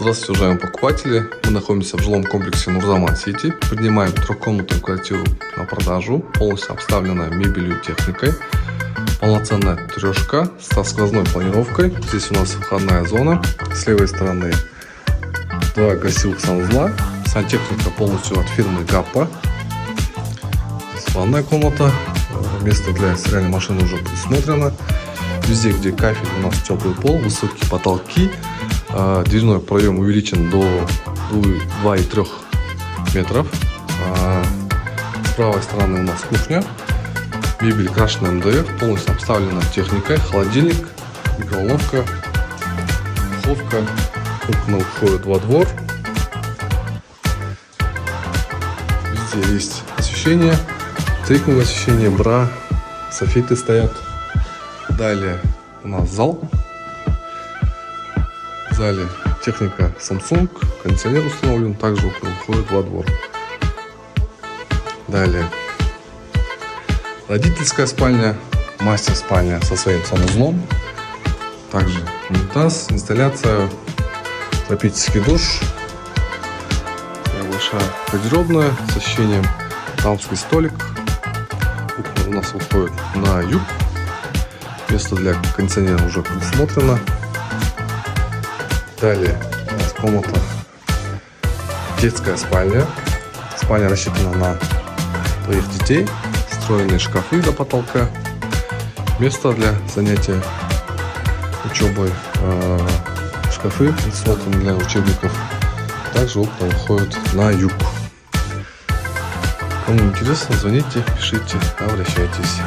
Здравствуйте, уважаемые покупатели! Мы находимся в жилом комплексе Нурзаман-Сити. Принимаем трехкомнатную квартиру на продажу, полностью обставленная мебелью и техникой. Полноценная трешка со сквозной планировкой. Здесь у нас входная зона. С левой стороны два гостевых санузла. Сантехника полностью от фирмы Гаппа. Здесь ванная комната. Место для стиральной машины уже предусмотрено. Везде, где кафель, у нас теплый пол, высокие потолки. Дверной проем увеличен до 2,3 метров. С правой стороны у нас кухня. Мебель крашеная МДФ, полностью обставлена техникой. Холодильник, микроволновка, духовка. Окна уходят во двор. Везде есть освещение, тейковое освещение, бра, софиты стоят. Далее у нас зал. В зале техника Samsung, кондиционер установлен, также окна уходят во двор. Далее родительская спальня, мастер спальня со своим санузлом, также унитаз, инсталляция, тропический душ, большая гардеробная с освещением, дамский столик. Окна у нас уходят на юг, место для кондиционера уже предусмотрено. Далее у нас комната детская спальня. Спальня рассчитана на двоих детей. Встроенные шкафы до потолка. Место для занятия учебой. Шкафы предусмотрены для учебников. Также окна выходят на юг. Кому интересно, звоните, пишите, обращайтесь.